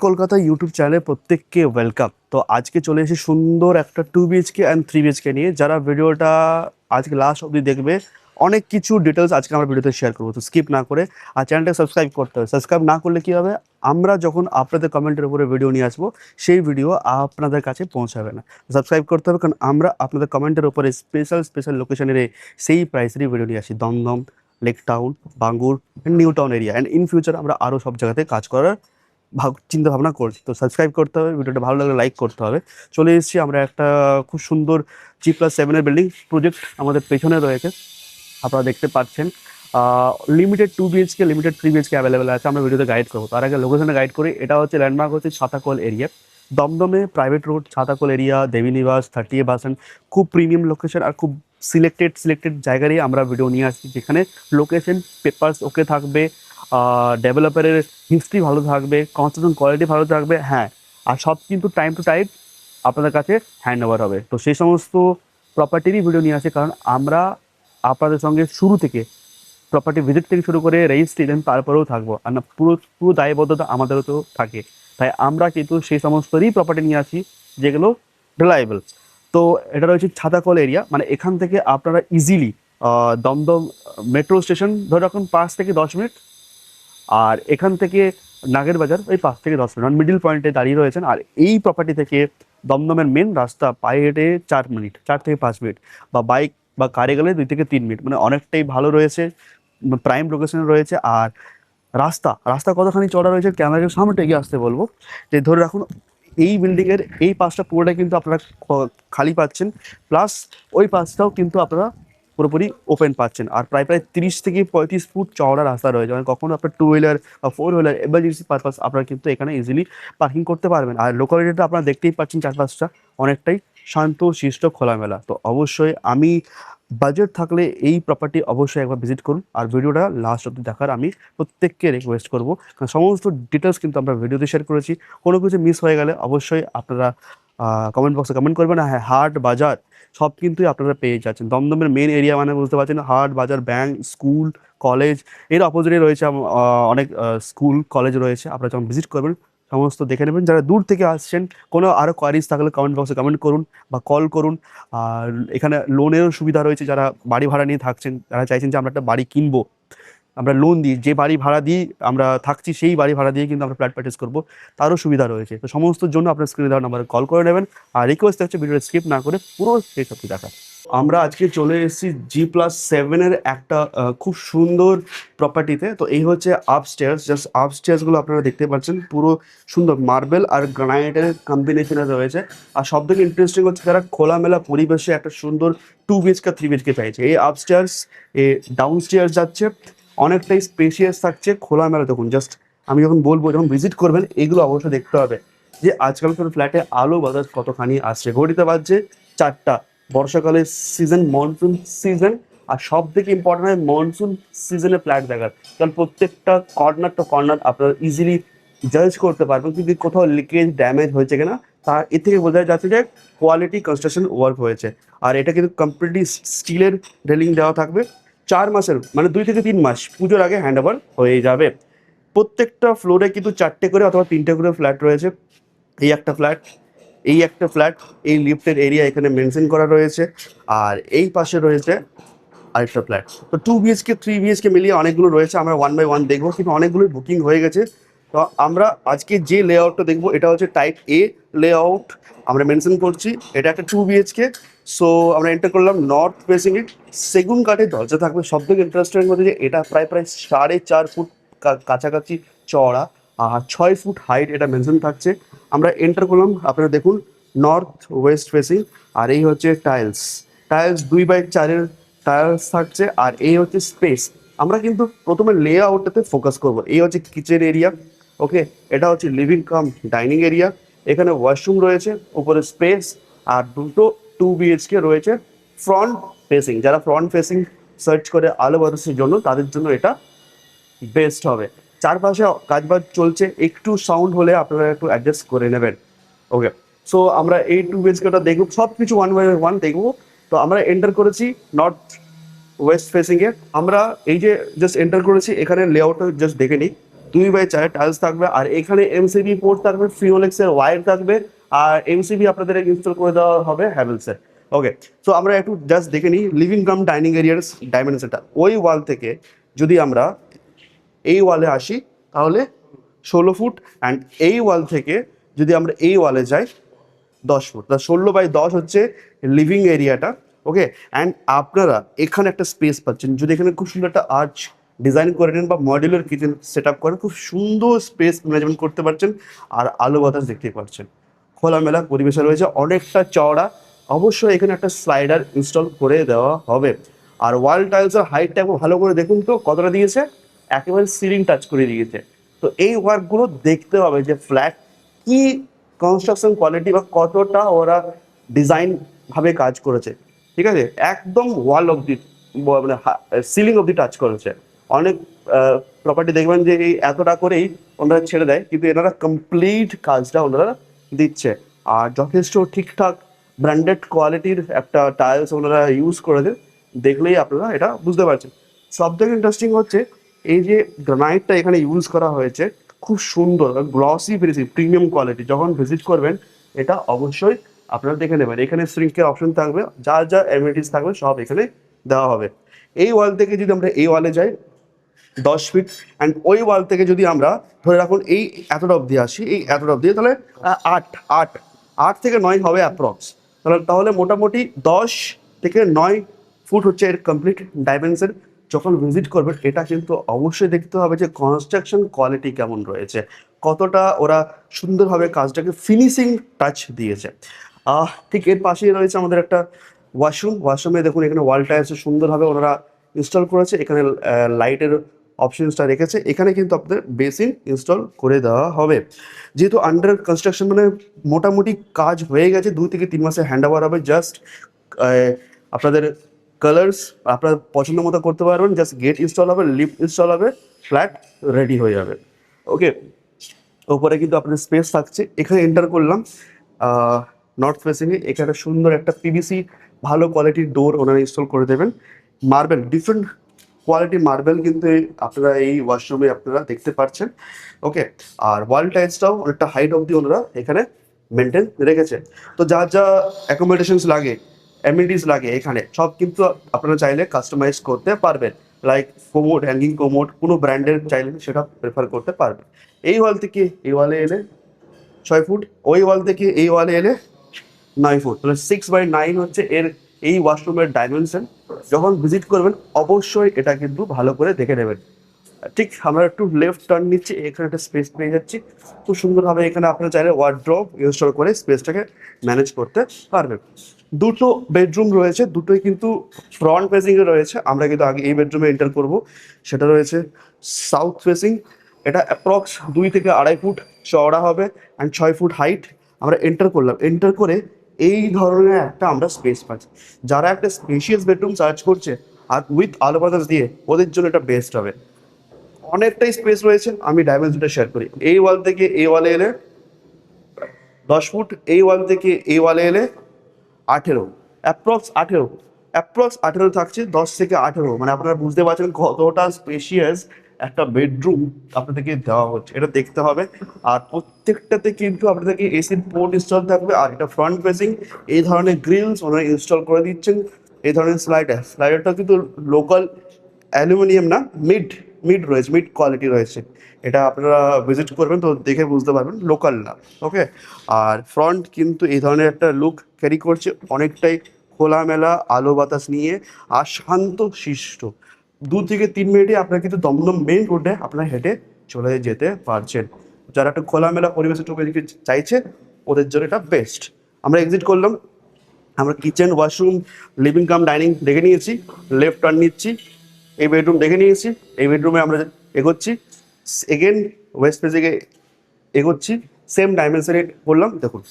Kolkata YouTube চ্যানেলে প্রত্যেককে welcome. তো আজকে চলে এসেছি সুন্দর একটা 2 BHK অ্যান্ড 3 BHK নিয়ে। যারা ভিডিওটা আজকে লাস্ট অবধি দেখবে, অনেক কিছু ডিটেলস আজকে আমরা ভিডিওতে শেয়ার করবো, তো স্কিপ না করে। আর চ্যানেলটা সাবস্ক্রাইব করতে হবে। সাবস্ক্রাইব না করলে কী হবে, আমরা যখন আপনাদের কমেন্টের উপরে ভিডিও নিয়ে আসবো, সেই ভিডিও আপনাদের কাছে পৌঁছাবে না। সাবস্ক্রাইব করতে হবে, কারণ আমরা আপনাদের কমেন্টের উপরে স্পেশাল স্পেশাল লোকেশনের সেই প্রাইসেরই ভিডিও নিয়ে আসি। Dumdum, Lake Town, Bangur, New Town area, and in future আমরা আরও সব জায়গাতে কাজ করার চিন্তা ভাবনা করছি। তো সাবস্ক্রাইব করতে হবে, ভিডিওটা ভালো লাগলে লাইক করতে হবে। চলে এসেছি আমরা একটা খুব সুন্দর G+7 বিল্ডিং প্রজেক্ট আমাদের পেছনে রয়েছে, আপনারা দেখতে পাচ্ছেন। Limited 2 BHK, limited 3 BHK available আছে। আমরা ভিডিওতে গাইড করবো, তার আগে লোকেশনে গাইড করি। এটা হচ্ছে ল্যান্ডমার্ক হচ্ছে ছাতাকল এরিয়া, দমদমে প্রাইভেট রোড, ছাতাকল এরিয়া, দেবী নিবাস, 38%। খুব প্রিমিয়াম লোকেশন আর খুব সিলেক্টেড জায়গারই আমরা ভিডিও নিয়ে আসছি, যেখানে লোকেশন পেপারস ওকে থাকবে, ডেভেলপারের হিস্ট্রি ভালো থাকবে, কনস্ট্রাকশন কোয়ালিটি ভালো থাকবে, হ্যাঁ। আর সব কিন্তু টাইম টু টাইম আপনাদের কাছে হ্যান্ড ওভার হবে। তো সেই সমস্ত প্রপার্টিরই ভিডিও নিয়ে আসে, কারণ আমরা আপনাদের সঙ্গে শুরু থেকে প্রপার্টি ভিজিট থেকে শুরু করে রেজিস্ট্রেশন তারপরেও থাকবো, আর না পুরো পুরো দায়বদ্ধতা আমাদেরও তো থাকে। তাই আমরা কিন্তু সেই সমস্তরই প্রপার্টি নিয়ে আসি যেগুলো রিলায়েবল। তো এটা রয়েছে ছাতাকল এরিয়া, মানে এখান থেকে আপনারা ইজিলি দমদম মেট্রো স্টেশন ধরে রাখুন 5 থেকে 10 মিনিট, আর এখান থেকে নাগের বাজার ওই 5 থেকে 10 মিনিট, মিডিল পয়েন্টে দাঁড়িয়ে রয়েছেন। আর এই প্রপার্টি থেকে দমদমের মেন রাস্তা পায়ে হেঁটে 4 মিনিট, 4 থেকে 5 মিনিট, বা বাইক বা কারে গেলে 2 থেকে 3 মিনিট, মানে অনেকটাই ভালো রয়েছে, প্রাইম লোকেশনে রয়েছে। আর রাস্তা রাস্তা কতখানি চড়া রয়েছে, ক্যামেরাকে সামনে এগিয়ে আসতে বলবো, যে ধরে রাখুন এই বিল্ডিংয়ের এই পাশটা পুরোটা কিন্তু আপনারা খালি পাচ্ছেন, প্লাস ওই পাশটাও কিন্তু আপনারা পুরোপুরি ওপেন পাচ্ছেন। আর প্রায় 30 থেকে 35 ফুট চওড়া রাস্তা রয়েছে, মানে কখনো আপনার 2 হুইলার বা 4 হুইলার এমার্জেন্সি পারপাস আপনারা কিন্তু এখানে ইজিলি পার্কিং করতে পারবেন। আর লোকালিটিটা আপনারা দেখতেই পাচ্ছেন, চারপাশটা অনেকটাই শান্ত শিষ্ট খোলামেলা। তো অবশ্যই আমি বাজেট থাকলে এই প্রপার্টি অবশ্যই একবার ভিজিট করুন, আর ভিডিওটা লাস্ট অব্দি দেখার আমি প্রত্যেককে রিকোয়েস্ট করবো, কারণ সমস্ত ডিটেলস কিন্তু আমরা ভিডিওতে শেয়ার করেছি। কোনো কিছু মিস হয়ে গেলে অবশ্যই আপনারা কমেন্ট বক্সে কমেন্ট করবেন। হ্যাঁ, হাট বাজার সব কিন্তু আপনারা পেয়ে যাচ্ছেন। দমদমের মেন এরিয়া মানে বুঝতে পারছেন, হাট বাজার, ব্যাংক, স্কুল, কলেজ, এর অপোজিটে রয়েছে অনেক স্কুল কলেজ রয়েছে। আপনারা যখন ভিজিট করবেন সমস্ত দেখে নেবেন। যারা দূর থেকে আসছেন, কোনো আরও কোয়ারিজ থাকলে কমেন্ট বক্সে কমেন্ট করুন বা কল করুন। আর এখানে লোনেরও সুবিধা রয়েছে, যারা বাড়ি ভাড়া নিয়ে থাকছেন, যারা চাইছেন যে আমরা একটা বাড়ি কিনবো, আমরা লোন দিই, যে বাড়ি ভাড়া দিই আমরা থাকছি সেই বাড়ি ভাড়া দিয়ে কিন্তু আমরা ফ্ল্যাট পারচেস করবো, তারও সুবিধা রয়েছে। তো সমস্তর জন্য আপনার স্ক্রিনে দেওয়া নাম্বারে কল করে নেবেন। আর রিকোয়েস্ট হচ্ছে ভিডিওটা স্কিপ না করে পুরো সেই সবটি দেখা। আমরা আজকে চলে এসেছি G+7 একটা খুব সুন্দর প্রপার্টিতে। তো এই হচ্ছে আপস্টেয়ার্স, জাস্ট আপস্টেয়ার্সগুলো আপনারা দেখতে পাচ্ছেন, পুরো সুন্দর মার্বেল আর গ্রানাইটের কম্বিনেশনে রয়েছে। আর সব থেকে ইন্টারেস্টিং হচ্ছে যারা খোলামেলা পরিবেশে একটা সুন্দর 2 BHK 3 BHK চাইছে, এই আপস্টেয়ার্স এ ডাউনস্টেয়ার্স যাচ্ছে, অনেকটাই স্পেশিয়াস থাকছে, খোলামেলা। দেখুন জাস্ট আমি যখন বলবো, যখন ভিজিট করবেন এইগুলো অবশ্যই দেখতে হবে, যে আজকালকার ফ্ল্যাটে আলো বাতাস কতখানি আসছে। ঘড়িতে বাজছে 4টা, বর্ষাকালের সিজন, মনসুন সিজন। আর সব থেকে ইম্পর্টেন্ট হয় মনসুন সিজনে ফ্ল্যাট দেখার, কারণ প্রত্যেকটা কর্নার টু কর্নার আপনারা ইজিলি জাজ করতে পারবেন কিন্তু কোথাও লিকেজ ড্যামেজ হয়েছে কিনা, তা এর থেকে বোঝা যাচ্ছে যে কোয়ালিটি কনস্ট্রাকশন ওয়ার্ক হয়েছে। আর এটা কিন্তু কমপ্লিটলি স্টিলের রেলিং দেওয়া থাকবে। 4 মাসের মানে 2 থেকে 3 মাস পুজোর আগে হ্যান্ড ওভার হয়ে যাবে। প্রত্যেকটা ফ্লোরে কিন্তু 4টে করে অথবা 3টে করে ফ্ল্যাট রয়েছে। এই একটা ফ্ল্যাট, এই একটা ফ্ল্যাট, এই লিফটের এরিয়া এখানে মেনশন করা রয়েছে। আর এই পাশে রয়েছে আরেকটা ফ্ল্যাট। তো 2 BHK 3 BHK মিলিয়ে অনেকগুলো রয়েছে, আমরা 1 বাই 1 দেখবো, কিন্তু অনেকগুলোই বুকিং হয়ে গেছে। তো আমরা আজকে যে লেআউটটা দেখবো এটা হচ্ছে টাইপ এ লেআউট, আমরা মেনশন করছি। এটা একটা 2 BHK। সো আমরা এন্টার করলাম নর্থ ফেসিংয়ে, সেগুন কাঠের দরজা থাকবে। সব থেকে ইন্টারেস্টের মধ্যে যে এটা প্রায় 4.5 ফুট কাছাকাছি চওড়া, আর 6 ফুট হাইট এটা মেনশন থাকছে। আমরা এন্টার করলাম, আপনারা দেখুন নর্থ ওয়েস্ট ফেসিং। আর এই হচ্ছে টাইলস, টাইলস 2 বাই 4 টাইলস থাকছে। আর এই হচ্ছে স্পেস। আমরা কিন্তু প্রথমে লেআউটটাতে ফোকাস করব। এই হচ্ছে কিচেন এরিয়া, ওকে। এটা হচ্ছে লিভিং কাম ডাইনিং এরিয়া, এখানে ওয়াশরুম রয়েছে, উপরে স্পেস। আর দুটো 2 BHK রয়েছে ফ্রন্ট ফেসিং। যারা ফ্রন্ট ফেসিং সার্চ করে আলো বাতাসের জন্য, তাদের জন্য এটা বেস্ট হবে। চারপাশে কাজবাজ চলছে, একটু সাউন্ড হলে আপনারা একটু অ্যাডজাস্ট করে নেবেন, ওকে। সো আমরা এই 2 BHKটা দেখব, সব কিছু 1 বাই 1 দেখবো। তো আমরা এন্টার করেছি নর্থ ওয়েস্ট ফেসিংয়ে। আমরা এই যে জাস্ট এন্টার করেছি, এখানে লেআউটটা জাস্ট দেখে নিই। 2x4 টাইলস থাকবে, আর এখানে এমসিবি পোর্ট থাকবে, ফিনোলেক্সের ওয়্যার থাকবে, আর এমসিবি আপনাদের ইনস্টল করে দেওয়া হবে হ্যাভেলসের। ওকে, সো আমরা একটু জাস্ট দেখে নিই লিভিং কাম ডাইনিং এরিয়ার ডাইমেনশনটা। ওই ওয়াল থেকে যদি আমরা এই ওয়ালে আসি তাহলে 16 ফুট, অ্যান্ড এই ওয়াল থেকে যদি আমরা এই ওয়ালে যাই 10 ফুট। 16x10 হচ্ছে লিভিং এরিয়াটা। ওকে, অ্যান্ড আপনারা এখানে একটা স্পেস পাচ্ছেন, যদি এখানে খুব সুন্দর একটা আর্চ ডিজাইন করে নেন বা মডুলার কিচেন সেট আপ করেন, খুব সুন্দর স্পেস ম্যানেজমেন্ট করতে পারছেন, আর আলো বাতাস দেখতে পাচ্ছেন। খোলামেলা পরিবেশে রয়েছে, অনেকটা চওড়া। অবশ্যই এখানে একটা স্লাইডার ইনস্টল করে দেওয়া হবে। আর ওয়াল টাইলসের হাইটটা ভালো করে দেখুন তো কতটা দিয়েছে, একেবারে সিলিং টাচ করে দিয়েছে। তো এই ওয়ার্কগুলো দেখতে হবে যে ফ্ল্যাট কি কনস্ট্রাকশন কোয়ালিটি বা কতটা ওরা ডিজাইন ভাবে কাজ করেছে। ঠিক আছে, একদম ওয়াল অব্দি মানে সিলিং অব্দি টাচ করেছে। অনেক প্রপার্টি দেখবেন যে এই এতটা করেই ওনারা ছেড়ে দেয়, কিন্তু এনারা কমপ্লিট কাজটা ওনারা দিচ্ছে। আর যথেষ্ট ঠিকঠাক ব্র্যান্ডেড কোয়ালিটির একটা টাইলস ওনারা ইউজ করে দেন, দেখলেই আপনারা এটা বুঝতে পারছেন। সব থেকে ইন্টারেস্টিং হচ্ছে এই যে গ্রানাইটটা এখানে ইউজ করা হয়েছে, খুব সুন্দর গ্লসি ফিনিশিং, প্রিমিয়াম কোয়ালিটি। যখন ভিজিট করবেন এটা অবশ্যই আপনারা দেখে নেবেন। এখানে শ্রিঙ্কের অপশন থাকবে, যা যা অ্যামিনিটিস থাকবে সব এখানে দেওয়া হবে। এই ওয়াল থেকে যদি আমরা এই ওয়ালে যাই 10 ফিট, অ্যান্ড ওই ওয়াল থেকে যদি আমরা ধরে রাখুন এই এতটা অবধি আসি, এই এতটা অবধি, তাহলে 8 থেকে 9 হবে অ্যাপ্রক্স। তাহলে মোটামুটি 10 থেকে 9 ফুট হচ্ছে এর কমপ্লিট ডাইমেনশন। যখন ভিজিট করবেন এটা কিন্তু অবশ্যই দেখতে হবে যে কনস্ট্রাকশন কোয়ালিটি কেমন রয়েছে, কতটা ওরা সুন্দরভাবে কাজটাকে ফিনিশিং টাচ দিয়েছে। ঠিক এর পাশেই রয়েছে আমাদের একটা ওয়াশরুমে দেখুন এখানে ওয়াল টাইলস সুন্দরভাবে ওনারা ইনস্টল করেছে, এখানে লাইটের অপশনসটা রেখেছে। এখানে কিন্তু আপনাদের বেসিন ইনস্টল করে দেওয়া হবে। যেহেতু আন্ডার কনস্ট্রাকশন মানে মোটামুটি কাজ হয়ে গেছে, 2 থেকে 3 মাসে হ্যান্ড ওভার হবে। জাস্ট আপনাদের কালার্স আপনার পছন্দ মতো করতে পারবেন, জাস্ট গেট ইনস্টল হবে, লিফট ইনস্টল হবে, ফ্ল্যাট রেডি হয়ে যাবে। ওকে, ওপরে কিন্তু আপনাদের স্পেস থাকছে। এখানে এন্টার করলাম নর্থ ফেসিংয়ে, এখানে সুন্দর একটা পিভিসি ভালো কোয়ালিটির ডোর ওনারা ইনস্টল করে দেবেন। মার্বেল, ডিফারেন্ট কোয়ালিটির মার্বেল কিন্তু আপনারা এই ওয়াশরুমে আপনারা দেখতে পাচ্ছেন। ওকে, আর ওয়াল টাইলসটাও অনেকটা হাইট অবধি ওনারা এখানে মেনটেন রেখেছে। তো যা যা অ্যাকোমোডেশনস লাগে, অ্যামিনিটিস লাগে, এখানে সব কিন্তু আপনারা চাইলে কাস্টমাইজ করতে পারবেন। লাইক কোমোড, হ্যাঙ্গিং কোমোড, কোনো ব্র্যান্ডের চাইলে সেটা প্রেফার করতে পারবেন। এই ওয়াল থেকে এই ওয়ালে এলে 6 ফুট, ওই ওয়াল থেকে এই ওয়ালে এলে 9 ফুট, তাহলে 6x9 হচ্ছে এর এই ওয়াশরুমের ডাইমেনশন। যখন ভিজিট করবেন অবশ্যই এটা কিন্তু ভালো করে দেখে নেবেন। ঠিক আমরা একটু লেফট টার্ন নিচ্ছি, এখানে একটা স্পেস পেয়ে যাচ্ছি খুব সুন্দরভাবে। এখানে আপনারা চাইলে ওয়ার্ড্রপ ইনস্টল করে স্পেসটাকে ম্যানেজ করতে পারবেন। দুটো বেডরুম রয়েছে, দুটোই কিন্তু ফ্রন্ট ফেসিংয়ে রয়েছে। আমরা কিন্তু আগে এই বেডরুমে এন্টার করব, সেটা রয়েছে সাউথ ফেসিং। এটা অ্যাপ্রক্স 2 থেকে 2.5 ফুট চওড়া হবে অ্যান্ড 6 ফুট হাইট। আমরা এন্টার করলাম, এন্টার করে এই ধরনের একটা আমরা স্পেস পাচ্ছি। যারা একটা স্পেশিয়াস বেডরুম সার্চ করছে আর উইথ আলো বাতাস দিয়ে, ওদের জন্য এটা বেস্ট হবে। অনেকটাই স্পেস রয়েছে, আমি ডাইমেনশনটা শেয়ার করি। এই ওয়াল থেকে এই ওয়ালে এলে 10 ফুট, এই ওয়াল থেকে এই ওয়ালে এলে 18, অ্যাপ্রক্স 18 থাকছে। 10 থেকে 18, মানে আপনারা বুঝতে পারছেন কতটা স্পেশিয়াস একটা বেডরুম আপনাদেরকে দেওয়া হচ্ছে, এটা দেখতে হবে। আর প্রত্যেকটাতে কিন্তু আপনাদেরকে এসির পোর্ট ইনস্টল থাকবে। আর এটা ফ্রন্ট ফেসিং, এই ধরনের গ্রিলস ওনারা ইনস্টল করে দিচ্ছেন। এই ধরনের স্লাইডারটা কিন্তু লোকাল অ্যালুমিনিয়াম না, মিড রয়েছে, মিড কোয়ালিটি রয়েছে। এটা আপনারা ভিজিট করবেন তো দেখে বুঝতে পারবেন, লোকাল না। ওকে, আর ফ্রন্ট কিন্তু এই ধরনের একটা লুক ক্যারি করছে, অনেকটাই খোলামেলা আলো বাতাস নিয়ে আর শান্ত শিষ্ট। 2 থেকে 3 মিনিটে আপনারা কিন্তু দমদম মেইন রোডে আপনারা হেঁটে চলে যেতে পারছেন। যারা একটা খোলামেলা পরিবেশে দিকে চাইছে ওদের জন্য এটা বেস্ট। আমরা এক্সিট করলাম, আমরা kitchen, washroom, living cum dining দেখে নিয়েছি। লেফট টার্ন নিচ্ছি, এই বেডরুম দেখে নিয়েছি। এই বেডরুমে আমরা এগোচ্ছি, এগেন ওয়েস্ট ফেসিংয়ে এগোচ্ছি, সেম ডাইমেনশনে করলাম। দেখুন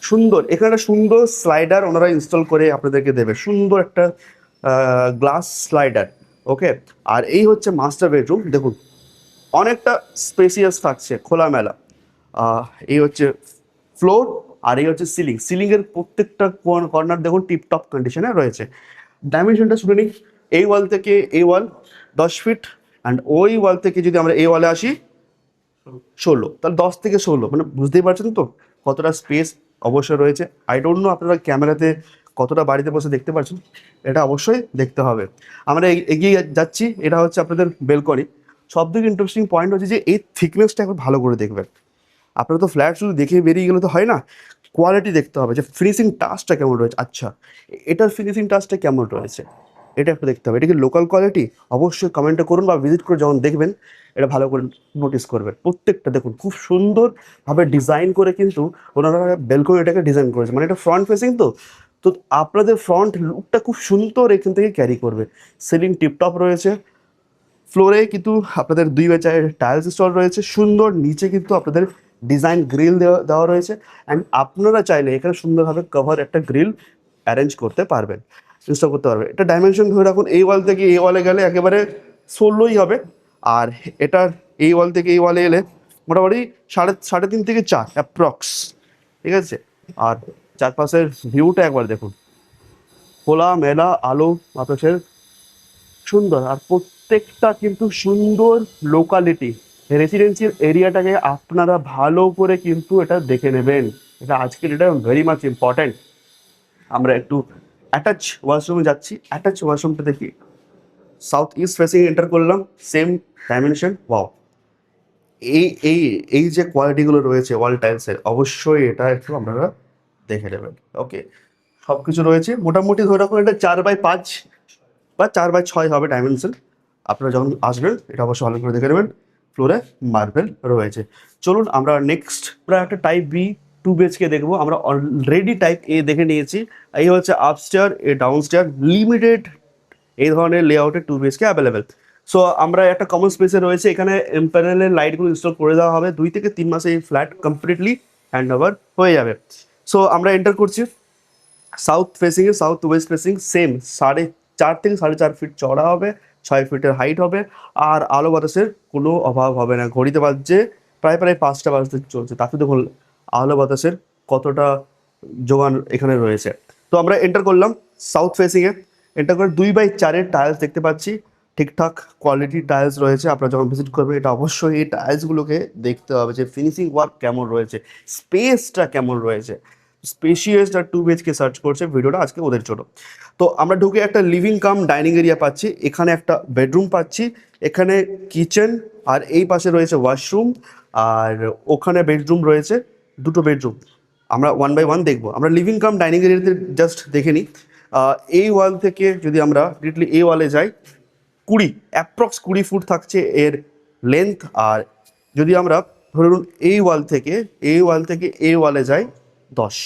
সুন্দর, এখানে একটা সুন্দর স্লাইডার ওনারা ইনস্টল করে আপনাদেরকে দেবে, সুন্দর একটা গ্লাস স্লাইডার। ওকে, আর এই হচ্ছে মাস্টার বেডরুম। দেখুন অনেকটা স্পেসিয়াস থাকছে, খোলামেলা। এই হচ্ছে ফ্লোর, আর এই হচ্ছে সিলিংয়ের প্রত্যেকটা কর্নার দেখুন টিপটপ কন্ডিশনে রয়েছে। ডাইমেনশনটা শুনে নিই। এই ওয়াল থেকে এই ওয়াল 10 ফিট, অ্যান্ড ওই ওয়াল থেকে যদি আমরা এই ওয়ালে আসি 16, তাহলে 10 থেকে 16, মানে বুঝতেই পারছেন তো কতটা স্পেস অবশ্যই রয়েছে। আই ডোন্ট নো আপনারা ক্যামেরাতে কতটা বাড়িতে বসে দেখতে পাচ্ছেন, এটা অবশ্যই দেখতে হবে। আমরা এগিয়ে যাচ্ছি, এটা হচ্ছে আপনাদের বেলকনি। সব থেকে ইন্টারেস্টিং পয়েন্ট হচ্ছে যে এই থিকনেসটা একবার ভালো করে দেখবেন। আপনারা তো ফ্ল্যাট শুধু দেখে বেরিয়ে গেলে তো হয় না, কোয়ালিটি দেখতে হবে যে ফিনিশিং টাচটা কেমন রয়েছে। আচ্ছা, এটার ফিনিশিং টাচটা কেমন রয়েছে এটা একটু দেখতে হবে। এটা কি লোকাল কোয়ালিটি? অবশ্যই কমেন্টে করুন, বা ভিজিট করে যখন দেখবেন এটা ভালো করে নোটিস করবেন। প্রত্যেকটা দেখুন খুব সুন্দরভাবে ডিজাইন করে কিন্তু ওনারা বেলকনি এটাকে ডিজাইন করেছে, মানে এটা ফ্রন্ট ফেসিং তো তো আপনাদের ফ্রন্ট লুকটা খুব সুন্দর এখান থেকে ক্যারি করবে। সিলিং টিপটপ রয়েছে, ফ্লোরে কিন্তু আপনাদের 2x4 টাইলস ইনস্টল রয়েছে সুন্দর, নিচে কিন্তু আপনাদের ডিজাইন গ্রিল দেওয়া রয়েছে। অ্যান্ড আপনারা চাইলে এখানে সুন্দরভাবে কভার একটা গ্রিল অ্যারেঞ্জ করতে পারবেন, ইনস্টল করতে পারবেন। এটা ডাইমেনশন ধরে রাখুন, এই ওয়াল থেকে এই ওয়ালে গেলে একেবারে 16ই হবে। আর এটার এই ওয়াল থেকে এই ওয়ালে এলে মোটামুটি সাড়ে তিন থেকে 4 অ্যাপ্রক্স, ঠিক আছে। আর চারপাশের ভিউটা একবার দেখুন, খোলা মেলা আলো বাতাসের সুন্দর। আর প্রত্যেকটা কিন্তু সুন্দর লোকালিটি, রেসিডেন্সিয়াল এরিয়াটাকে আপনারা ভালো করে কিন্তু এটা দেখে নেবেন। এটা আজকের এটা ভেরি মাচ ইম্পর্ট্যান্ট। আমরা একটু অ্যাটাচ ওয়াশরুমে যাচ্ছি, অ্যাটাচ ওয়াশরুমটা দেখি। সাউথ ইস্ট ফেসিং এন্টার করলাম, সেম ডাইমেনশন। ওয়াও, এই এই এই যে কোয়ালিটিগুলো রয়েছে ওয়াল টাইলসের, অবশ্যই এটা একটু আপনারা দেখে নেবেন। ওকে, সব কিছু রয়েছে মোটামুটি ধরে রাখুন এটা 4x5 বা 4x6 হবে ডাইমেনশন। আপনারা যখন আসবেন এটা অবশ্যই ভালো করে দেখে নেবেন। ফ্লোরে মার্বেল রয়েছে। চলুন আমরা নেক্সট প্রায় একটা টাইপ বি 2 BHK দেখবো। আমরা অলরেডি টাইপ এ দেখে নিয়েছি। এই হচ্ছে আপস্টেয়ার, এ ডাউনস্টেয়ার, লিমিটেড এই ধরনের লেআউটে 2 BHK অ্যাভেলেবেল। সো আমরা একটা কমন স্পেসে রয়েছে, এখানে এম্প্যানেলের লাইটগুলো ইনস্টল করে দেওয়া হবে। 2 থেকে 3 মাসে এই ফ্ল্যাট কমপ্লিটলি হ্যান্ড ওভার হয়ে যাবে। সো আমরা এন্টার করছি সাউথ ফেসিং এ, সাউথ ওয়েস্ট ফেসিং সেম 4.5 থেকে 4.5 ফিট চড়া হবে, 6 ফিটের হাইট হবে। আর আলো বাতাসের কোনো অভাব হবে না। ঘড়িতে বাজছে প্রায় 5টা বাজতে চলছে, তাতে দেখুন আলো বাতাসের কতটা যোগান এখানে রয়েছে। তো আমরা এন্টার করলাম সাউথ ফেসিং এ, এন্টার করে 2x4 টাইলস দেখতে পাচ্ছি, ঠিকঠাক কোয়ালিটি টাইলস রয়েছে। আপনারা যখন ভিজিট করবেন এটা অবশ্যই এই টাইলসগুলোকে দেখতে হবে যে ফিনিশিং ওয়ার্ক কেমন রয়েছে, স্পেসটা কেমন রয়েছে। স্পেশিয়াস আর 2 BHK সার্চ করছে ভিডিওটা আজকে ওদের জন্য। তো আমরা ঢুকে একটা লিভিং কাম ডাইনিং এরিয়া পাচ্ছি, এখানে একটা বেডরুম পাচ্ছি, এখানে কিচেন, আর এই পাশে রয়েছে ওয়াশরুম, আর ওখানে বেডরুম রয়েছে, দুটো বেডরুম। আমরা 1x1 দেখবো। আমরা লিভিং কাম ডাইনিং এরিয়াতে জাস্ট দেখে নিই। এই ওয়াল থেকে যদি আমরা ডিরেক্টলি এই ওয়ালে যাই, 20 ফুট থাকছে এর লেন্থ। আর যদি আমরা ধরুন এই ওয়াল থেকে এই ওয়ালে যাই 10,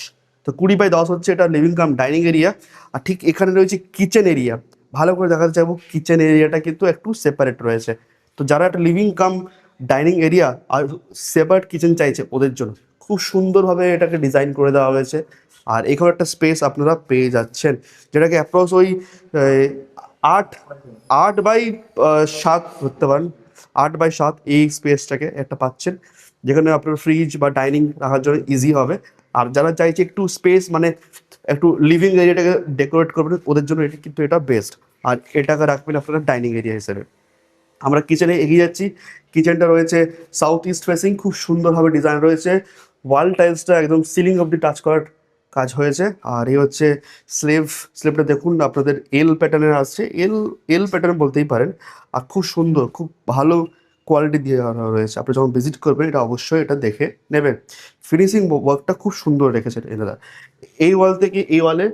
তো 20x10 হচ্ছে এটা লিভিং কাম ডাইনিং এরিয়া। আর ঠিক এখানে রয়েছে কিচেন এরিয়া। ভালো করে দেখাতে চাইবো কিচেন এরিয়াটা কিন্তু একটু সেপারেট রয়েছে। তো যারা একটা লিভিং কাম ডাইনিং এরিয়া আর সেপারেট কিচেন চাইছে ওদের জন্য খুব সুন্দরভাবে এটাকে ডিজাইন করে দেওয়া হয়েছে। আর এখানে একটা স্পেস আপনারা পেয়ে যাচ্ছেন, যেটাকে অ্যাপ্রক্স ওই 8x7 ধরতে পারেন। 8x7 এই স্পেসটাকে একটা পাচ্ছেন, যেখানে আপনার ফ্রিজ বা ডাইনিং রাখার জন্য ইজি হবে। আর যারা চাইছে একটু স্পেস, মানে একটু লিভিং এরিয়াটাকে ডেকোরেট করবেন, ওদের জন্য এটা কিন্তু এটা বেস্ট। আর এটাকে রাখবেন আপনারা ডাইনিং এরিয়া হিসেবে। আমরা কিচেনে এগিয়ে যাচ্ছি। কিচেনটা রয়েছে সাউথ ইস্ট ফেসিং, খুব সুন্দরভাবে ডিজাইন রয়েছে। ওয়াল টাইলসটা একদম সিলিং অব্দি টাচ করার কাজ হয়েছে। আর এই হচ্ছে স্লেবটা দেখুন আপনাদের এল প্যাটার্নের আসছে, এল প্যাটার্ন বলতেই পারেন। আর খুব সুন্দর, খুব ভালো কোয়ালিটি দিয়ে রয়েছে। আপনি যখন ভিজিট করবেন এটা অবশ্যই এটা দেখে নেবেন। ফিনিশিং ওয়ার্কটা খুব সুন্দর রেখেছেন এনারা। এই ওয়াল থেকে এই ওয়ালে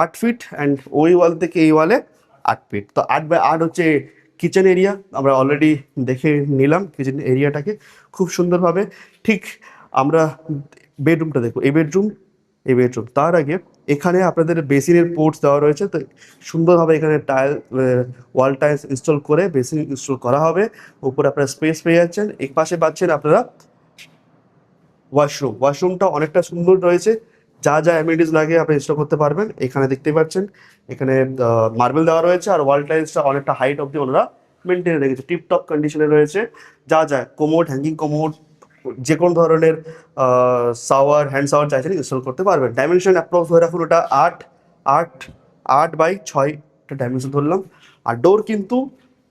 8 ফিট, অ্যান্ড ওই ওয়াল থেকে এই ওয়ালে 8 ফিট। তো 8x8 হচ্ছে কিচেন এরিয়া। আমরা অলরেডি দেখে নিলাম কিচেন এরিয়াটাকে খুব সুন্দরভাবে। ঠিক আমরা বেডরুমটা দেখো, এই বেডরুম তার আগে এখানে আপনাদের বেসিনের পোর্টস দেওয়া রয়েছে। তো সুন্দরভাবে এখানে ওয়াল টাইলস ইনস্টল করে বেসিন ইনস্টল করা হবে। উপরে আপনারা স্পেস পেয়ে যাচ্ছেন, এক পাশে পাচ্ছেন আপনারা ওয়াশরুমটা অনেকটা সুন্দর রয়েছে। যা যা অ্যামিনিটিস লাগে আপনি ইনস্টল করতে পারবেন। এখানে দেখতেই পাচ্ছেন এখানে মার্বেল দেওয়া রয়েছে, আর ওয়াল টাইলসটা অনেকটা হাইট অব্দি ওনারা মেনটেন রেখেছে, টিপটপ কন্ডিশনে রয়েছে। যা যা কোমোড, হ্যাঙ্গিং কোমোড, যে কোনো ধরনের শাওয়ার, হ্যান্ড শাওয়ার চাইছেন ইনস্টল করতে পারবেন। ডাইমেনশন অ্যাপ্রক্স ধরে রাখুন ওটা 8x6 একটা ডাইমেনশন ধরলাম। আর ডোর কিন্তু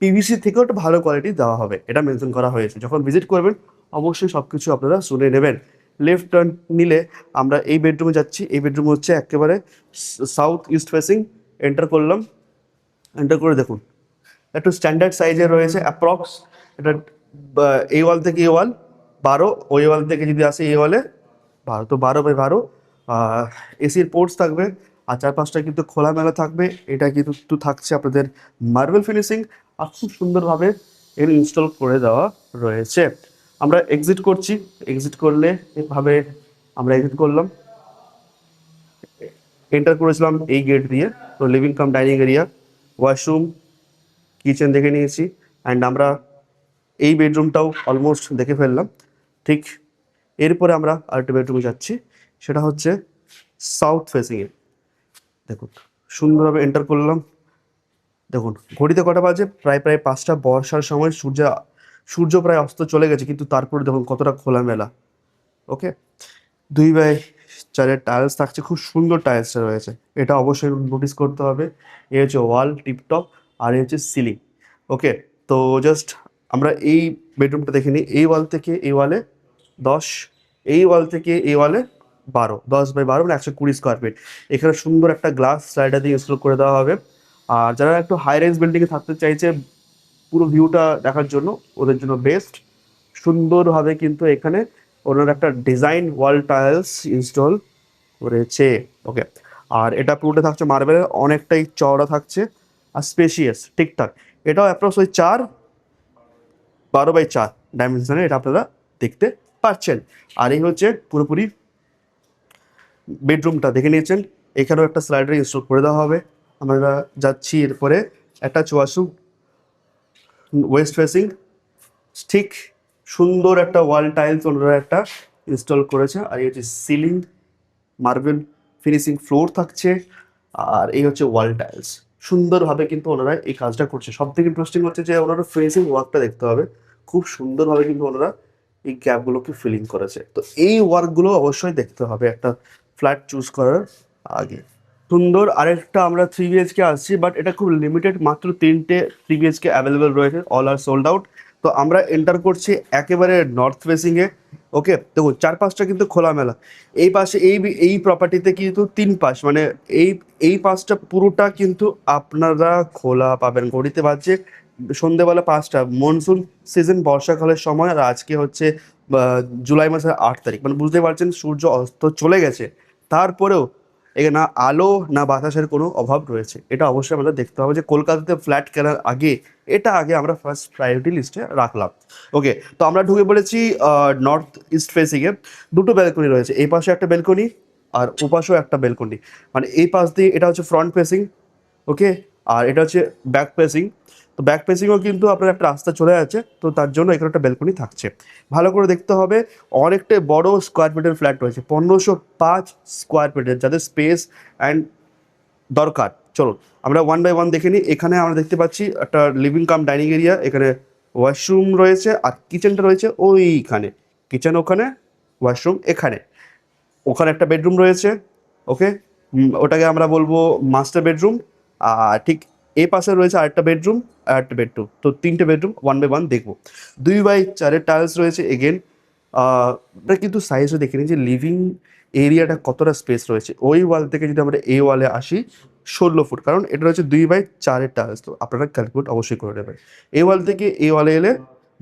পিভিসি থেকেও একটা ভালো কোয়ালিটি দেওয়া হবে, এটা মেনশন করা হয়েছে। যখন ভিজিট করবেন অবশ্যই সব কিছু আপনারা শুনে নেবেন। লেফট টার্ন নিলে আমরা এই বেডরুমে যাচ্ছি। এই বেডরুম হচ্ছে একেবারে সাউথ ইস্ট ফেসিং। এন্টার করলাম, এন্টার করে দেখুন একটু স্ট্যান্ডার্ড সাইজে রয়েছে অ্যাপ্রক্স। এটা এই ওয়াল থেকে এই ওয়াল 12, ওই ওয়াল থেকে যদি আসে এই ওয়ালে 12, তো 12 বাই 12। এসির পোর্টস থাকবে আর চারপাশটা কিন্তু খোলামেলা থাকবে। এটা কিন্তু থাকছে আপনাদের মার্বেল ফিনিশিং আর খুব সুন্দরভাবে এর ইনস্টল করে দেওয়া রয়েছে। আমরা এক্সিট করছি, এক্সিট করলে এভাবে আমরা এক্সিট করলাম, এন্টার করেছিলাম এই গেট দিয়ে। তো living cum dining area, washroom, kitchen দেখে নিয়েছি অ্যান্ড আমরা এই বেডরুমটাও অলমোস্ট দেখে ফেললাম। ঠিক এরপরে আমরা আরেকটা বেডরুমে যাচ্ছি, সেটা হচ্ছে সাউথ ফেসিংয়ে। দেখুন সুন্দরভাবে এন্টার করলাম। দেখুন ঘড়িতে কটা বাজে, প্রায় 5টা, বর্ষার সময় সূর্য প্রায় অস্ত চলে গেছে, কিন্তু তারপরে দেখুন কতটা খোলামেলা। ওকে, 2x4 টাইলস থাকছে, খুব সুন্দর টাইলসটা রয়েছে, এটা অবশ্যই নোটিস করতে হবে। এ হচ্ছে ওয়াল টিপটপ আর এ হচ্ছে সিলিং। ওকে, তো জাস্ট আমরা এই বেডরুমটা দেখে নিই। এই ওয়াল থেকে এই ওয়ালে 10, এই ওয়াল থেকে এই ওয়ালে 12, 10 বাই 12 মানে 120 স্কোয়ার ফিট। এখানে সুন্দর একটা গ্লাস স্লাইডার দিয়ে ইনস্টল করে দেওয়া হবে। আর যারা একটু হাই রেঞ্জ বিল্ডিংয়ে থাকতে চাইছে পুরো ভিউটা দেখার জন্য, ওদের জন্য বেস্ট। সুন্দরভাবে কিন্তু এখানে ওনার একটা ডিজাইন ওয়াল টাইলস ইনস্টল করেছে। ওকে, আর এটা পুরোটা থাকছে মার্বেলের, অনেকটাই চওড়া থাকছে আর স্পেশিয়াস ঠিকঠাক। এটাও অ্যাপ্রক্স ওই 4, 12 বাই 4 ডাইমেনশনে এটা আপনারা দেখতে পাচ্ছেন। আর এই হচ্ছে পুরোপুরি বেডরুমটা দেখে নিয়েছেন। এখানেও একটা স্লাইডার ইনস্টল করে দেওয়া হবে। আমরা যাচ্ছি এরপরে একটা ওয়াশরুম, ওয়েস্ট ফেসিং। ঠিক সুন্দর একটা ওয়াল টাইলস ওনারা একটা ইনস্টল করেছে। আর এই হচ্ছে সিলিং, মার্বেল ফিনিশিং ফ্লোর থাকছে। আর এই হচ্ছে ওয়াল টাইলস, সুন্দরভাবে কিন্তু ওনারা এই কাজটা করছে। সব থেকে ইন্টারেস্টিং হচ্ছে যে ওনারা ফিনিশিং ওয়ার্কটা দেখতে হবে, খুব সুন্দরভাবে কিন্তু ওনারা এই গ্যাপগুলোকে ফিলিং করেছে। তো এই ওয়ার্কগুলো অবশ্যই দেখতে হবে একটা ফ্ল্যাট চুজ করার আগে। সুন্দর আরেকটা আমরা 3 BHK আসছি, বাট এটা খুব লিমিটেড, মাত্র 3টে 3 BHK অ্যাভেলেবেল রয়েছে, অল আর সোল্ড আউট। তো আমরা এন্টার করছি একেবারে নর্থ ফেসিংয়ে। ওকে, দেখুন চারপাশটা কিন্তু খোলামেলা। এই পাশে এই প্রপার্টিতে কিন্তু 3 পাশ, মানে এই এই পাশটা পুরোটা কিন্তু আপনারা খোলা পাবেন। ঘড়িতে বাজছে সন্ধেবেলা 5টা, মনসুন সিজন, বর্ষাকালের সময়। আর আজকে হচ্ছে জুলাই মাসের 8 তারিখ, মানে বুঝতে পারছেন সূর্য অস্ত চলে গেছে, তারপরেও এখানে না আলো না বাতাসের কোনো অভাব রয়েছে। এটা অবশ্যই আমাদের দেখতে হবে যে কলকাতাতে ফ্ল্যাট কেনার আগে এটা আগে আমরা ফার্স্ট প্রায়োরিটি লিস্টে রাখলাম। ওকে, তো আমরা ঢুকে পড়েছি নর্থ ইস্ট ফেসিংয়ে। দুটো ব্যালকনি রয়েছে, এই পাশে একটা ব্যালকনি আর ও পাশেও একটা ব্যালকনি। মানে এই পাশ দিয়ে এটা হচ্ছে ফ্রন্ট ফেসিং। ওকে, আর এটা হচ্ছে ব্যাক ফেসিং। তো ব্যাক ফেসিংও কিন্তু আপনার একটা রাস্তা চলে যাচ্ছে, তো তার জন্য এখানে একটা ব্যালকনি থাকছে। ভালো করে দেখতে হবে, অনেকটাই বড় স্কোয়ার ফিটের ফ্ল্যাট রয়েছে, 1505 স্কোয়ার ফিটের, যাদের স্পেস অ্যান্ড দরকার। চলো আমরা 1 বাই 1 দেখে নিই। এখানে আমরা দেখতে পাচ্ছি একটা লিভিং কাম ডাইনিং এরিয়া, এখানে ওয়াশরুম রয়েছে আর কিচেনটা রয়েছে ওইখানে। কিচেন ওখানে, ওয়াশরুম এখানে। ওখানে একটা বেডরুম রয়েছে। ওকে, ওটাকে আমরা বলবো মাস্টার বেডরুম। আর ঠিক এই পাশে রয়েছে আরেকটা বেডরুম আর একটা বেডরুম। তো 3টে বেডরুম 1 বাই 1 দেখবো। 2 বাই 4 টাইলস রয়েছে এগেন। এটা কিন্তু সাইজও দেখে নিই যে লিভিং এরিয়াটা কতটা স্পেস রয়েছে। ওই ওয়াল থেকে যদি আমরা এই ওয়ালে আসি 16 ফুট, কারণ এটা রয়েছে 2 বাই 4 টাইলস, তো আপনারা ক্যালকুলেট অবশ্যই করে নেবেন। এই ওয়াল থেকে এই ওয়ালে এলে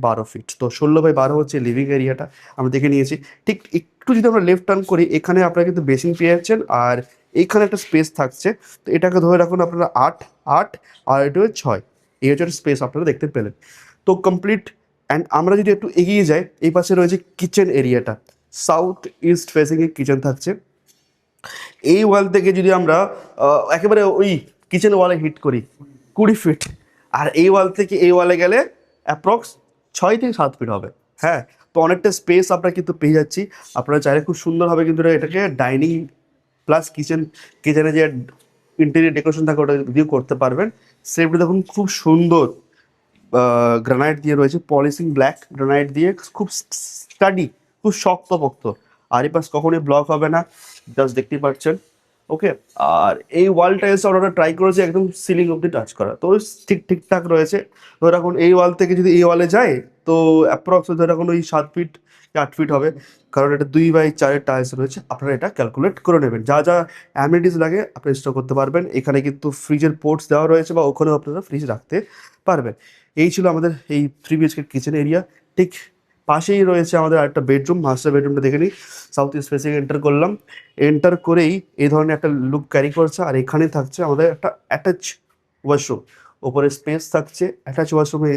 12 ফিট, তো 16 বাই 12 হচ্ছে লিভিং এরিয়াটা আমরা দেখে নিয়েছি। ঠিক একটু যদি আমরা লেফট টার্ন করি, এখানে আপনারা কিন্তু বেসিন পেয়ে যাচ্ছেন আর এইখানে একটা স্পেস থাকছে। তো এটাকে ধরে রাখুন আপনারা 8, 8 আর এটা 6, এই হচ্ছে একটা স্পেস আপনারা দেখতে পেলেন। তো কমপ্লিট। অ্যান্ড আমরা যদি একটু এগিয়ে যাই, এই পাশে রয়েছে কিচেন এরিয়াটা, সাউথ ইস্ট ফেসিংয়ে কিচেন থাকছে। এই ওয়াল থেকে যদি আমরা একেবারে ওই কিচেন ওয়ালে হিট করি 20 ফিট, আর এই ওয়াল থেকে এই ওয়ালে গেলে অ্যাপ্রক্স 6 থেকে 7 ফিট হবে। হ্যাঁ, তো অনেকটা স্পেস আমরা কিন্তু পেয়ে যাচ্ছি। আপনারা চাইলে খুব সুন্দরভাবে কিন্তু এটাকে ডাইনিং প্লাস কিচেনে যে ইন্টেরিয়র ডেকোরেশন থাকে ওটা দিয়েও করতে পারবেন। সেফটি দেখুন খুব সুন্দর গ্রানাইট দিয়ে রয়েছে, পলিশিং ব্ল্যাক গ্রানাইট দিয়ে, খুব স্টাডি, খুব শক্তপোক্ত। আর এই পাশ কখনোই ব্লক হবে না, জাস্ট দেখতেই পাচ্ছেন। ওকে, আর এই ওয়াল টাইলস আমরা ট্রাই করেছি একদম সিলিং অব্দি টাচ করা, তো ঠিকঠাক রয়েছে। তো এখন এই ওয়াল থেকে যদি এই ওয়ালে যায় তো অ্যাপ্রক্স ধরে এখন ওই 7 ফিট কি 8 ফিট হবে, কারণ এটা 2x4 টাইলস রয়েছে। আপনারা এটা ক্যালকুলেট করে নেবেন। যা যা অ্যামিনিটিস লাগে আপনি স্টোর করতে পারবেন। এখানে কিন্তু ফ্রিজের পোর্টস দেওয়া রয়েছে, বা ওখানেও আপনারা ফ্রিজ রাখতে পারবেন। এই ছিল আমাদের এই 3 BHK কিচেন এরিয়া। ঠিক পাশেই রয়েছে আমাদের আরেকটা বেডরুম। মাস্টার বেডরুমটা দেখে নিই। সাউথ ইস্ট ফেসিং এন্টার করলাম, এন্টার করেই এই ধরনের একটা লুক ক্যারি করছে। আর এখানে থাকছে আমাদের একটা অ্যাটাচ ওয়াশরুম, ওপরে স্পেস থাকছে। অ্যাটাচ ওয়াশরুমে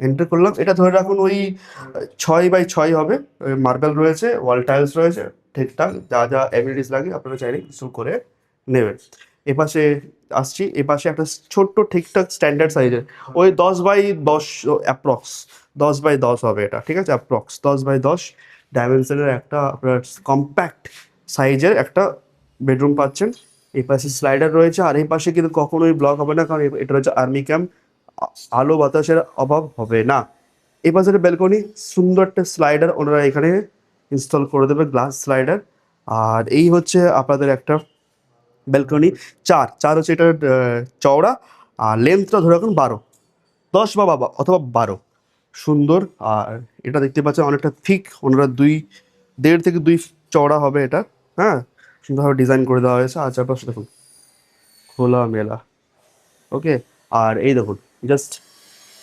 এন্টার করলাম। এটা ধরে রাখুন ওই 6x6 হবে। মার্বেল রয়েছে, ওয়াল টাইলস রয়েছে, ঠিকঠাক যা যা অ্যামিনিটিস লাগে আপনারা চাইলে ইনস্টল করে নেবেন। এপাশে আসছি, এপাশে একটা ছোট্ট ঠিকঠাক স্ট্যান্ডার্ড সাইজের ওই 10x10 অ্যাপ্রক্স 10x10 হবে এটা, ঠিক আছে? অ্যাপ্রক্স 10x10 ডাইমেনশনের একটা আপনার কম্প্যাক্ট সাইজের একটা বেডরুম পাচ্ছেন। এই পাশে স্লাইডার রয়েছে, আর এই পাশে কিন্তু কখনোই ব্লক হবে না, কারণ এটা রয়েছে আর্মি ক্যাম্প। আলো বাতাসের অভাব হবে না। এই পাশে ব্যালকনি, সুন্দর একটা স্লাইডার ওনারা এখানে ইনস্টল করে দেবে, গ্লাস স্লাইডার। আর এই হচ্ছে আপনাদের একটা ব্যালকনি। চার চার হচ্ছে এটার চওড়া, আর লেন্থটা ধরে রাখুন 12, 10 বা অথবা 12, সুন্দর। আর এটা দেখতে পাচ্ছেন অনেকটা থিক, ওনারা 1.5 থেকে 2 চওড়া হবে এটা। হ্যাঁ, সুন্দরভাবে ডিজাইন করে দেওয়া হয়েছে। আর চারপাশে দেখুন খোলা মেলা। ওকে, আর এই দেখুন জাস্ট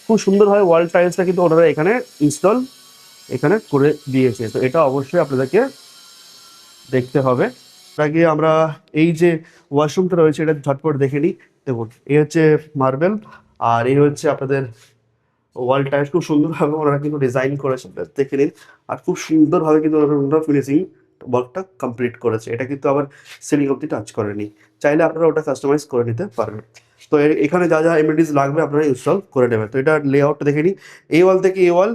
খুব সুন্দরভাবে ওয়াল টাইলসটা কিন্তু ওনারা এখানে ইনস্টল এখানে করে দিয়েছে। তো এটা অবশ্যই আপনাদেরকে দেখতে হবে। তার আগে আমরা এই যে ওয়াশরুমটা রয়েছে এটা ঝটপট দেখে নিই। দেখুন এই হচ্ছে মার্বেল, আর এই হচ্ছে আপনাদের ওয়াল টাইলস। খুব সুন্দরভাবে ওনারা কিন্তু ডিজাইন করেছে, দেখে নিন। আর খুব সুন্দরভাবে কিন্তু ওনারা ফিনিশিং ওয়ার্কটা কমপ্লিট করেছে। এটা কিন্তু আবার সিলিং অব্দি টাচ করেনি, চাইলে আপনারা ওটা কাস্টমাইজ করে নিতে পারবেন। তো এখানে যা যা এমএডিস লাগবে আপনারা ইনস্টল করে নেবেন। তো এটা লেআউটটা দেখে নিই। এই ওয়াল থেকে এই ওয়াল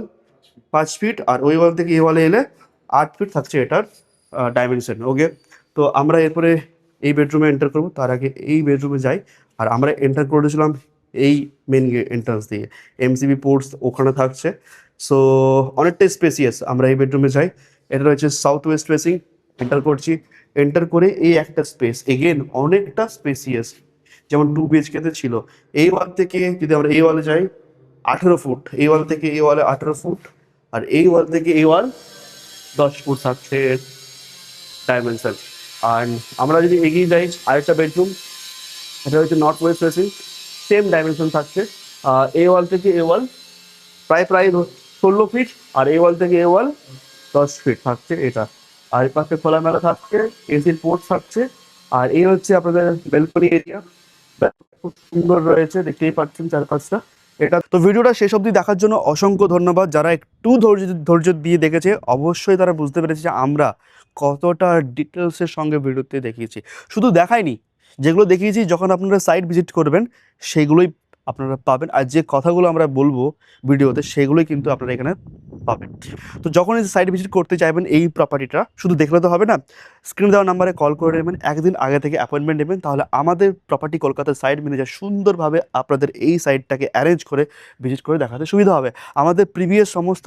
5 ফিট, আর ওই ওয়াল থেকে এই ওয়ালে এলে 8 ফিট থাকছে এটার ডাইমেনশন। ওকে, তো আমরা এরপরে এই বেডরুমে এন্টার করবো। তার আগে এই বেডরুমে যাই। আর আমরা এন্টার করেছিলাম এই মেন এন্ট্রান্স দিয়ে, এমসিবি পোর্টস ওখানে থাকছে। সো অনেকটাই স্পেসিয়াস। আমরা এই বেডরুমে যাই। এটা রয়েছে সাউথ ওয়েস্ট ফেসিং। এন্টার করছি, এন্টার করে এই একটা স্পেস এগেন অনেকটা স্পেসিয়াস, যেমন 2 BHK ছিল। এই ওয়াল থেকে যদি আমরা এই ওয়ালে যাই 18 ফুট, এই ওয়াল থেকে এই ওয়ালে 18 ফুট, আর এই ওয়াল থেকে এই ওয়াল 10 ফুট থাকছে ডাইমেনশন। আর আমরা যদি এগিয়ে যাই আরেকটা বেডরুম, এটা হচ্ছে north West facing, same dimension থাকছে। এই ওয়াল থেকে এই ওয়াল প্রায় প্রায় 16 ফিট, আর এই ওয়াল থেকে এই ওয়াল 10 ফিট থাকছে এটা। আর এই পাশে খোলামেলা থাকছে, এসির পোর্ট থাকছে। আর এই হচ্ছে আপনাদের বেলকনি এরিয়া, খুব সুন্দর রয়েছে, দেখতেই পাচ্ছেন চারপাশটা। এটা তো ভিডিওটা শেষ অবধি দেখার জন্য অসংখ্য ধন্যবাদ। যারা একটু ধৈর্য দিয়ে দেখেছে অবশ্যই তারা বুঝতে পেরেছে যে আমরা কতটা ডিটেলসের সঙ্গে ভিডিওতে দেখিয়েছি। শুধু দেখাইনি, যেগুলো দেখিয়েছি যখন আপনারা সাইট ভিজিট করবেন সেগুলোই আপনারা পাবেন। আর যে কথাগুলো আমরা বলবো ভিডিওতে সেগুলোই কিন্তু আপনারা এখানে পাবেন। তো যখন এই সাইট ভিজিট করতে চাইবেন এই প্রপার্টিটা, শুধু দেখলে তো হবে না, স্ক্রিনে দেওয়া নাম্বারে কল করে নেবেন, একদিন আগে থেকে অ্যাপয়েন্টমেন্ট নেবেন। তাহলে আমাদের প্রপার্টি কলকাতার সাইট ম্যানেজার সুন্দরভাবে আপনাদের এই সাইটটাকে অ্যারেঞ্জ করে ভিজিট করে দেখাতে সুবিধা হবে। আমাদের প্রিভিয়াস সমস্ত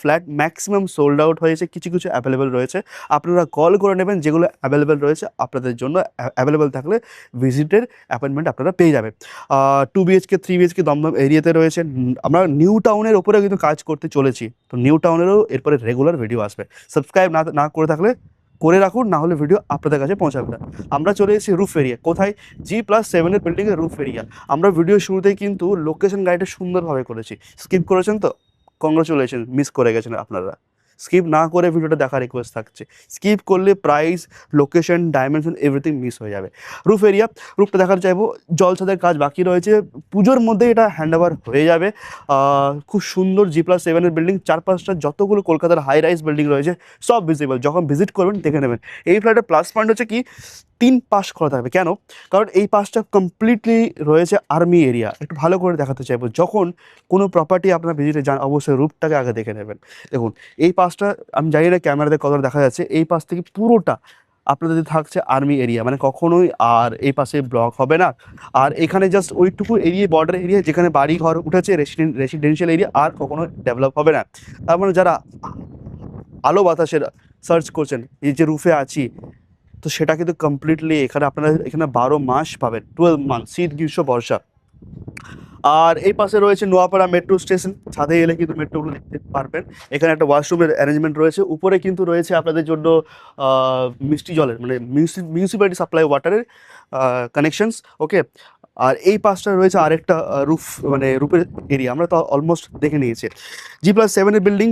ফ্ল্যাট ম্যাক্সিমাম সোল্ড আউট হয়েছে, কিছু কিছু অ্যাভেলেবেল রয়েছে। আপনারা কল করে নেবেন, যেগুলো অ্যাভেলেবেল রয়েছে আপনাদের জন্য অ্যাভেলেবেল থাকলে ভিজিটের অ্যাপয়েন্টমেন্ট আপনারা পেয়ে যাবেন। 2 BHK 3 BHK দমদম এরিয়াতে রয়েছে। আমরা নিউ টাউনের ওপরেও কিন্তু কাজ করতে চলেছি। তো নিউ টাউনেরও এরপরে রেগুলার ভিডিও আসবে। সাবস্ক্রাইব না করে থাকলে করে রাখুন, না হলে ভিডিও আপনাদের কাছে পৌঁছাবে না। আমরা চলে এসেছি রুফ এরিয়া। কোথায়? G+7 বিল্ডিংয়ের রুফ এরিয়া। আমরা ভিডিও শুরুতেই কিন্তু লোকেশন গাইডটা সুন্দরভাবে করেছি। স্কিপ করেছেন তো কংগ্রাচুলেশন, মিস করে গেছেন আপনারা। স্কিপ না করে ভিডিওটা দেখার রিকোয়েস্ট থাকছে। স্কিপ করলে price, location, dimension everything miss হয়ে যাবে। রুফ এরিয়া, রুফটা দেখার চাইবো। জলছাদের কাজ বাকি রয়েছে, পুজোর মধ্যে এটা হ্যান্ডওভার হয়ে যাবে। খুব সুন্দর G+7 বিল্ডিং, চারপাশটা যতগুলো কলকাতার হাই রাইজ বিল্ডিং রয়েছে সব ভিজিবল। যখন ভিজিট করবেন দেখে নেবেন। এই ফ্ল্যাটের প্লাস পয়েন্ট হচ্ছে কি 3 পাশ করা থাকবে। কেন? কারণ এই পাশটা কমপ্লিটলি রয়েছে আর্মি এরিয়া। একটু ভালো করে দেখাতে চাইবো, যখন কোনো প্রপার্টি আপনার ভিজিটে যান অবশ্যই রুফটাকে আগে দেখে নেবেন। দেখুন এই পাশটা, আমি জানি না ক্যামেরাতে কতটা দেখা যাচ্ছে, এই পাশ থেকে পুরোটা আপনাদের থাকছে আর্মি এরিয়া, মানে কখনোই আর এই পাশে ব্লক হবে না। আর এখানে জাস্ট ওইটুকু এরিয়া, বর্ডার এরিয়া যেখানে বাড়ি ঘর উঠেছে, রেসিডেন্সিয়াল এরিয়া, আর কখনো ডেভেলপ হবে না। তার মানে যারা আলো বাতাসের সার্চ করছেন, এই যে রুফে আছি, তো সেটা কিন্তু কমপ্লিটলি এখানে আপনারা এখানে 12 মাস পাবেন, 12 মান্থ, শীত গ্রীষ্ম বর্ষা। আর এই পাশে রয়েছে নোয়াপাড়া মেট্রো স্টেশন, ছাদে এলে কিন্তু মেট্রোগুলো দেখতে পারবেন। এখানে একটা ওয়াশরুমের অ্যারেঞ্জমেন্ট রয়েছে, উপরে কিন্তু রয়েছে আপনাদের জন্য মিষ্টি জলের মানে মিউনিসিপ্যালিটি সাপ্লাই ওয়াটারের কানেকশনস। ওকে, আর এই পাশটা রয়েছে আরেকটা রুফ মানে রুফের এরিয়া, আমরা তো অলমোস্ট দেখে নিয়েছি। G+7 বিল্ডিং,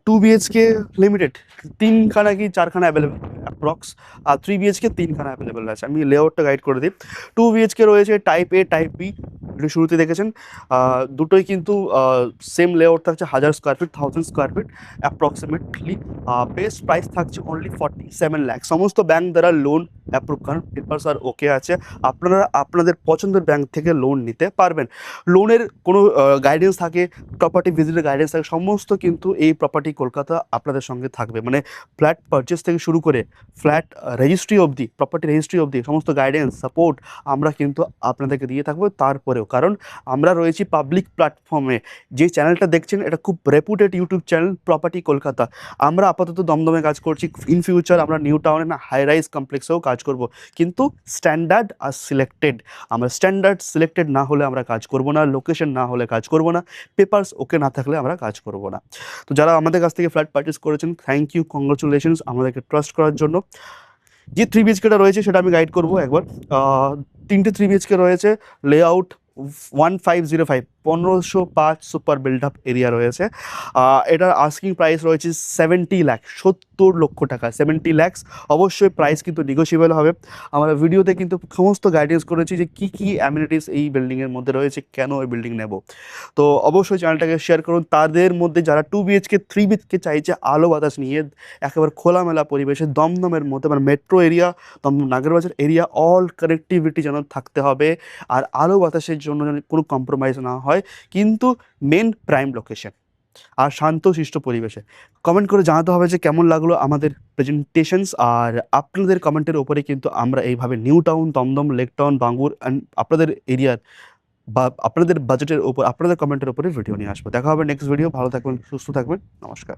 2 BHK লিমিটেড, 3খানা কি 4খানা অ্যাভেলেবেল অ্যাপ্রক্স, আর 3 BHK 3খানা অ্যাভেলেবেল আছে। আমি লেআউটটা গাইড করে দিই। 2 BHK রয়েছে টাইপ এ টাইপ বি, শুরুতে দেখেছেন দুটোই কিন্তু সেম লেআউট থাকছে, 1000 square feet 1000 square feet approximately. Best price থাকছে অনলি 47 লাখ। সমস্ত ব্যাংক দ্বারা লোন অ্যাপ্রুভ, কারণ পেপারস আর ওকে আছে, আপনারা আপনাদের পছন্দের ব্যাংক থেকে লোন নিতে পারবেন। লোনের কোনো গাইডেন্স থাকে, প্রপার্টি ভিজিটের গাইডেন্স থাকে, সমস্ত কিন্তু এই প্রপার্টি কলকাতা আপনাদের সঙ্গে থাকবে। মানে ফ্ল্যাট পারচেস থেকে শুরু করে ফ্ল্যাট রেজিস্ট্রি অবধি, প্রপার্টি রেজিস্ট্রি অবধি সমস্ত গাইডেন্স সাপোর্ট আমরা কিন্তু আপনাদেরকে দিয়ে থাকবো। তারপরেও কারণ আমরা রয়েছি পাবলিক প্ল্যাটফর্মে, যে চ্যানেলটা দেখছেন এটা খুব রেপুটেড ইউটিউব চ্যানেল প্রপার্টি কলকাতা। আমরা আপাতত দমদমে কাজ করছি, ইন ফিউচার আমরা নিউ টাউনে না হাই রাইজ কমপ্লেক্সেও কাজ করব, কিন্তু স্ট্যান্ডার্ড আর সিলেক্টেড। আমরা স্ট্যান্ডার্ড সিলেক্টেড না হলে আমরা কাজ করব না, লোকেশন না হলে কাজ করব না, পেপারস ওকে না থাকলে আমরা কাজ করব না। তো যারা আমাদের কাছ থেকে ফ্ল্যাট পারচেস করেছেন, থ্যাংক ইউ, কংগ্রাচুলেশনস আমাদেরকে ট্রাস্ট করার জন্য। যে 3 BHKটা রয়েছে সেটা আমি গাইড করবো একবার। 3টে 3 BHK রয়েছে, layout 1505, 1505 super build up area রয়েছে। এটার আস্কিং প্রাইস রয়েছে 70 লাখ, 70 লক্ষ টাকা, 70 ল্যাক্স। অবশ্যই প্রাইস কিন্তু নেগোশিয়েবল হবে। আমরা ভিডিওতে কিন্তু সমস্ত গাইডেন্স করেছি যে কী কী অ্যামিনিটিস এই বিল্ডিংয়ের মধ্যে রয়েছে, কেন ওই বিল্ডিং নেব। তো অবশ্যই চ্যানেলটাকে শেয়ার করুন। তাদের মধ্যে যারা 2 BHK 3 BHK চাইছে আলো বাতাস নিয়ে একেবারে খোলামেলা পরিবেশে, দমদমের মধ্যে মানে metro area, Dumdum Nagerbazar area, all connectivity যেন থাকতে হবে, আর আলো বাতাসের জন্য যেন কোনো কম্প্রোমাইজ না হয়, কিন্তু মেন প্রাইম লোকেশন আর শান্তশিষ্ট পরিবেশে। কমেন্ট করে জানাতে হবে যে কেমন লাগলো আমাদের প্রেজেন্টেশনস, আর আপনাদের কমেন্টের ওপরে কিন্তু আমরা এইভাবে নিউ টাউন, দমদম, লেক টাউন, বাঙ্গুর অ্যান্ড আপনাদের এরিয়ার বা আপনাদের বাজেটের ওপর, আপনাদের কমেন্টের ওপরে ভিডিও নিয়ে আসবো। দেখা হবে নেক্সট ভিডিও। ভালো থাকবেন, সুস্থ থাকবেন, নমস্কার।